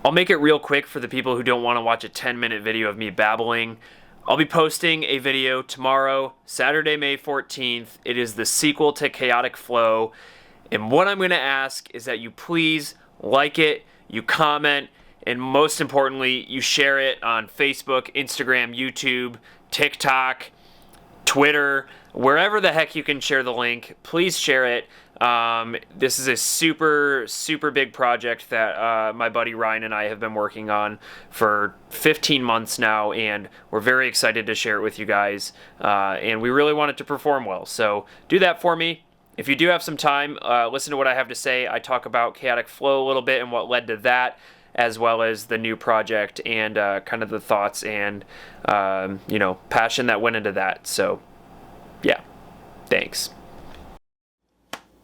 I'll make it real quick for the people who don't want to watch a 10-minute video of me babbling. I'll be posting a video tomorrow, Saturday, May 14th. It is the sequel to Chaotic Flow. And what I'm going to ask is that you please like it, you comment, and most importantly, you share it on Facebook, Instagram, YouTube, TikTok, Twitter, wherever the heck you can share the link. Please share it. This is a super big project that my buddy Ryan and I have been working on for 15 months now, and we're very excited to share it with you guys, and we really want it to perform well. So do that for me. If you do have some time, listen to what I have to say. I talk about Chaotic Flow a little bit and what led to that, as well as the new project and kind of the thoughts and passion that went into that. So yeah, thanks.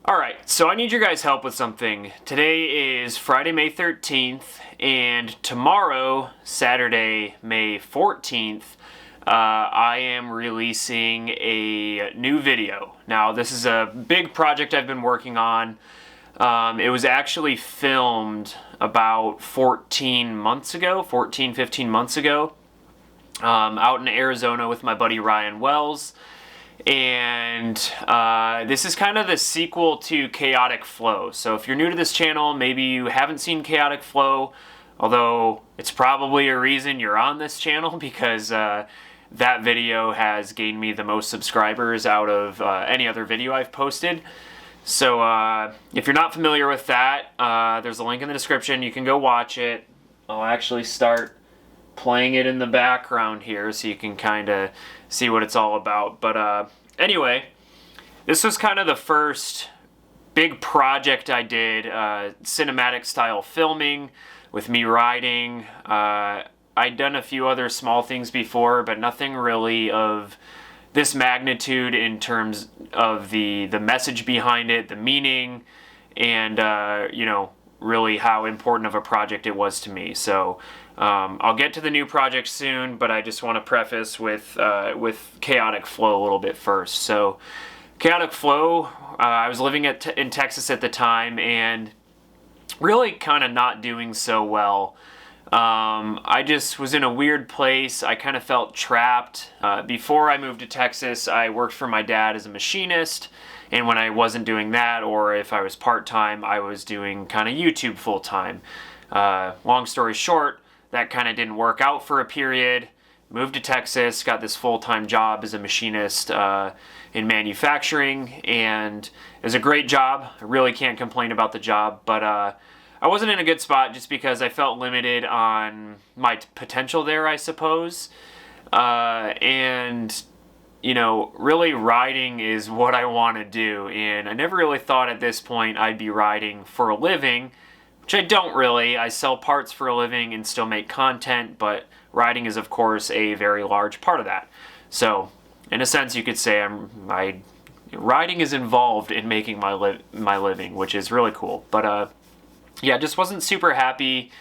Alright, so I need your guys' help with something. Today is Friday, May 13th, and tomorrow, Saturday, May 14th, I am releasing a new video. Now, this is a big project I've been working on. It was actually filmed about 15 months ago, out in Arizona with my buddy Ryan Wells. And this is kind of the sequel to Chaotic Flow. So if you're new to this channel, maybe you haven't seen Chaotic Flow, although it's probably a reason you're on this channel, because that video has gained me the most subscribers out of any other video I've posted. So if you're not familiar with that, there's a link in the description. You can go watch it. I'll actually start playing it in the background here so you can kind of see what it's all about. But anyway, this was kind of the first big project I did, cinematic style filming with me riding. I'd done a few other small things before, but nothing really of this magnitude in terms of the message behind it, the meaning, and really how important of a project it was to me. So I'll get to the new project soon, but I just want to preface with Chaotic Flow a little bit first. So Chaotic Flow, I was living in Texas at the time and really kind of not doing so well. I just was in a weird place. I kind of felt trapped. Before I moved to Texas, I worked for my dad as a machinist, and when I wasn't doing that, or if I was part-time, I was doing kind of YouTube full-time. Long story short, that kind of didn't work out for a period. Moved to Texas, got this full-time job as a machinist in manufacturing, and it was a great job. I really can't complain about the job, but I wasn't in a good spot just because I felt limited on my potential there, I suppose. And really riding is what I want to do, and I never really thought at this point I'd be riding for a living, which I don't really. I sell parts for a living and still make content, but riding is of course a very large part of that. So in a sense you could say riding is involved in making my living, which is really cool. But yeah, just wasn't super happy,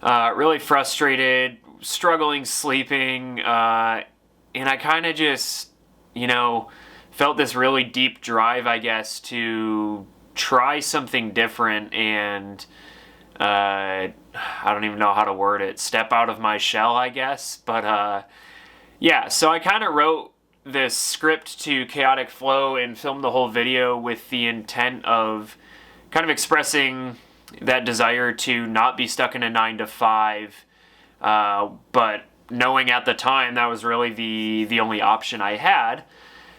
really frustrated, struggling sleeping, and I kind of just felt this really deep drive, I guess, to try something different and I don't even know how to word it, step out of my shell, I guess. But yeah, so I kind of wrote this script to Chaotic Flow and filmed the whole video with the intent of kind of expressing that desire to not be stuck in a 9-to-5, but knowing at the time that was really the only option I had.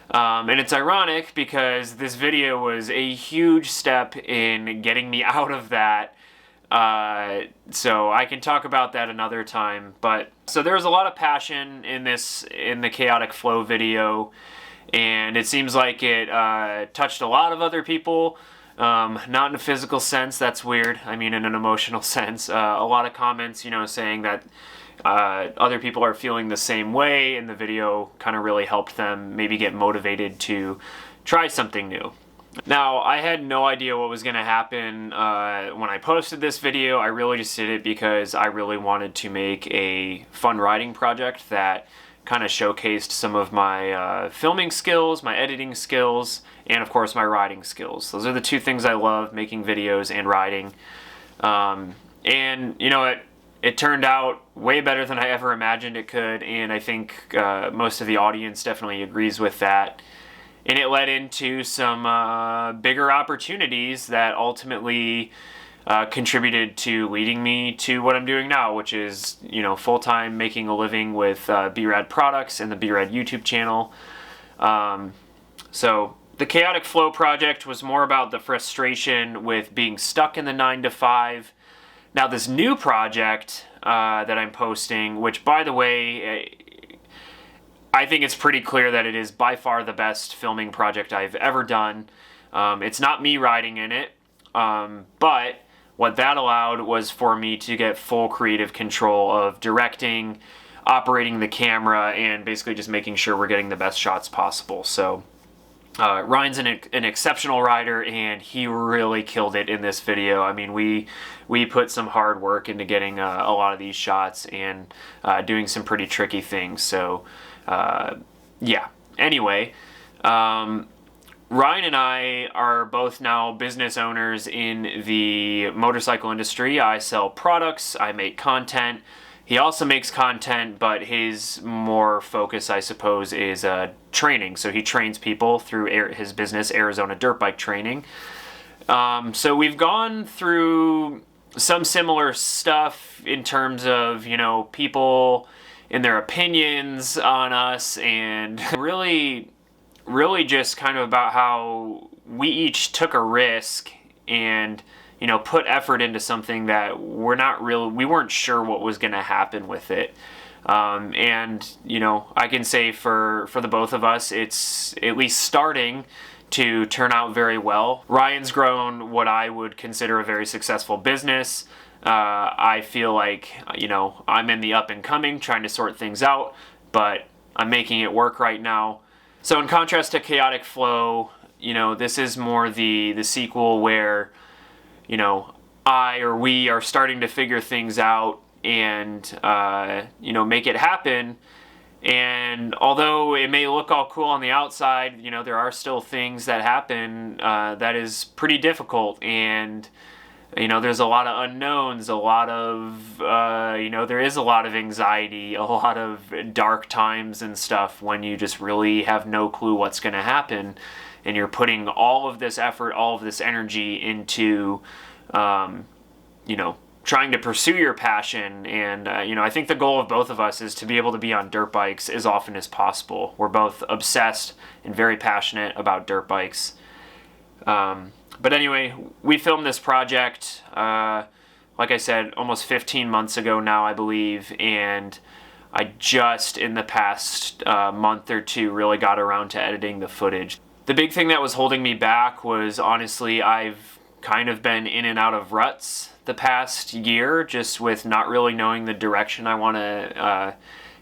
And it's ironic because this video was a huge step in getting me out of that. So I can talk about that another time. But so there was a lot of passion in the Chaotic Flow video, and it seems like it touched a lot of other people. Not in a physical sense, that's weird. I mean in an emotional sense. A lot of comments, saying that other people are feeling the same way, and the video kind of really helped them maybe get motivated to try something new. Now, I had no idea what was going to happen when I posted this video. I really just did it because I really wanted to make a fun riding project that kind of showcased some of my filming skills, my editing skills, and of course my riding skills. Those are the two things I love, making videos and riding. And it turned out way better than I ever imagined it could, and I think most of the audience definitely agrees with that. And it led into some bigger opportunities that ultimately contributed to leading me to what I'm doing now, which is, full-time making a living with BeRAD products and the BeRAD YouTube channel. So the Chaotic Flow project was more about the frustration with being stuck in the 9 to 5. Now this new project that I'm posting, which by the way, I think it's pretty clear that it is by far the best filming project I've ever done. It's not me riding in it, but what that allowed was for me to get full creative control of directing, operating the camera, and basically just making sure we're getting the best shots possible. So Ryan's an exceptional rider, and he really killed it in this video. I mean, we put some hard work into getting a lot of these shots and doing some pretty tricky things. So yeah. Anyway, Ryan and I are both now business owners in the motorcycle industry. I sell products, I make content. He also makes content, but his more focus, I suppose, is training. So he trains people through his business, Arizona Dirt Bike Training. So we've gone through some similar stuff in terms of, people and their opinions on us, and really just kind of about how we each took a risk and put effort into something that we weren't sure what was going to happen with it. And I can say for the both of us, it's at least starting to turn out very well. Ryan's grown what I would consider a very successful business. I feel like, I'm in the up and coming, trying to sort things out, but I'm making it work right now. So in contrast to Chaotic Flow, this is more the sequel where, we are starting to figure things out and, make it happen. And although it may look all cool on the outside, there are still things that happen that is pretty difficult. And, there's a lot of unknowns, a lot of, there is a lot of anxiety, a lot of dark times and stuff when you just really have no clue what's going to happen. And you're putting all of this effort, all of this energy into, trying to pursue your passion. And, I think the goal of both of us is to be able to be on dirt bikes as often as possible. We're both obsessed and very passionate about dirt bikes. But anyway, we filmed this project, like I said, almost 15 months ago now, I believe, and I just, in the past month or two, really got around to editing the footage. The big thing that was holding me back was, honestly, I've kind of been in and out of ruts the past year, just with not really knowing the direction I want to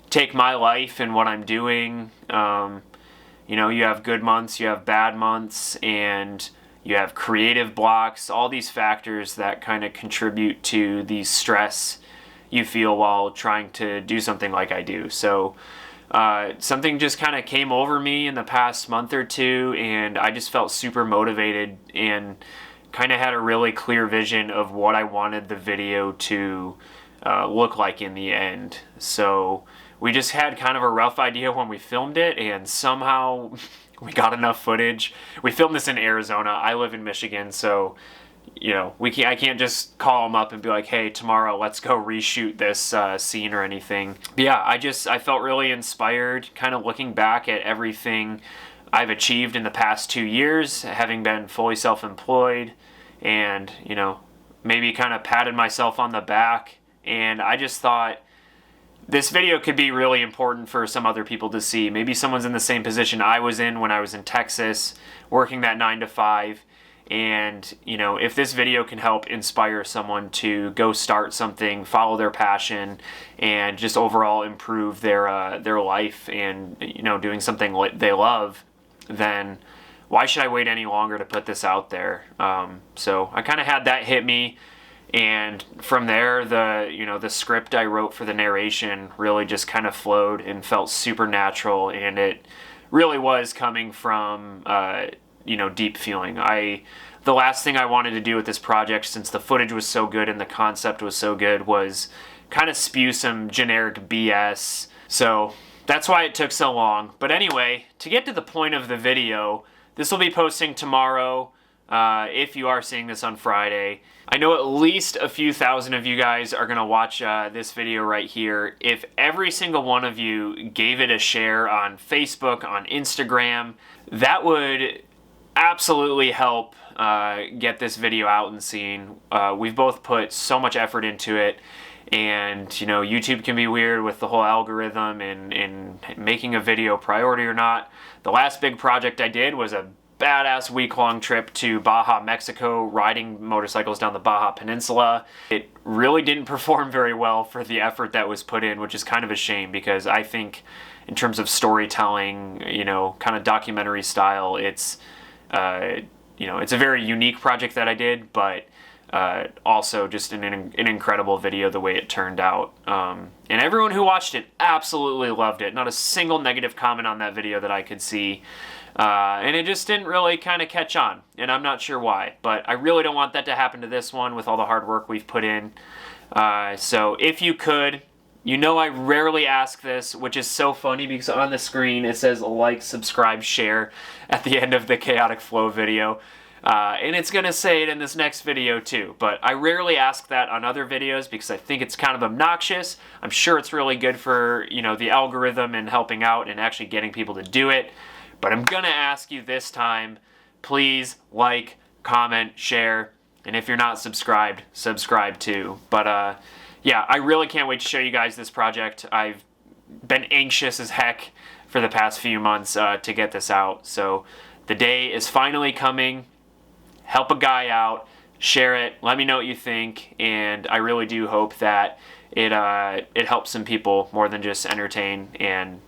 take my life and what I'm doing. You have good months, you have bad months, and you have creative blocks, all these factors that kind of contribute to the stress you feel while trying to do something like I do. So something just kind of came over me in the past month or two, and I just felt super motivated and kind of had a really clear vision of what I wanted the video to look like in the end. So we just had kind of a rough idea when we filmed it, and somehow we got enough footage. We filmed this in Arizona. I live in Michigan, so I can't just call them up and be like, hey, tomorrow let's go reshoot this scene or anything. But yeah, I felt really inspired, kind of looking back at everything I've achieved in the past 2 years, having been fully self-employed, and maybe kind of patted myself on the back. And I just thought this video could be really important for some other people to see. Maybe someone's in the same position I was in when I was in Texas, working that 9 to 5. And, if this video can help inspire someone to go start something, follow their passion, and just overall improve their life and, doing something they love, then why should I wait any longer to put this out there? So I kind of had that hit me. And from there, the script I wrote for the narration really just kind of flowed and felt super natural, and it really was coming from deep feeling. The last thing I wanted to do with this project, since the footage was so good and the concept was so good, was kind of spew some generic BS. So that's why it took so long. But anyway, to get to the point of the video, this will be posting tomorrow, if you are seeing this on Friday. I know at least a few thousand of you guys are going to watch this video right here. If every single one of you gave it a share on Facebook, on Instagram, that would absolutely help get this video out and seen. We've both put so much effort into it. And, you know, YouTube can be weird with the whole algorithm and making a video priority or not. The last big project I did was a badass week-long trip to Baja, Mexico, riding motorcycles down the Baja Peninsula. It really didn't perform very well for the effort that was put in, which is kind of a shame because I think in terms of storytelling, you know, kind of documentary style, it's, you know, it's a very unique project that I did, but also just an incredible video the way it turned out. And everyone who watched it absolutely loved it. Not a single negative comment on that video that I could see. And it just didn't really kind of catch on, and I'm not sure why. But I really don't want that to happen to this one with all the hard work we've put in. So if you could, you know I rarely ask this, which is so funny because on the screen it says like, subscribe, share at the end of the Chaotic Flow video. And it's going to say it in this next video too, but I rarely ask that on other videos because I think it's kind of obnoxious. I'm sure it's really good for, you know, the algorithm and helping out and actually getting people to do it. But I'm going to ask you this time, please like, comment, share, and if you're not subscribed, subscribe too. But yeah, I really can't wait to show you guys this project. I've been anxious as heck for the past few months to get this out. So the day is finally coming. Help a guy out, share it, let me know what you think, and I really do hope that it helps some people more than just entertain, and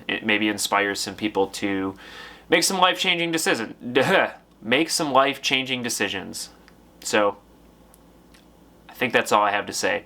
it maybe inspires some people to make some life-changing decisions. So I think that's all I have to say.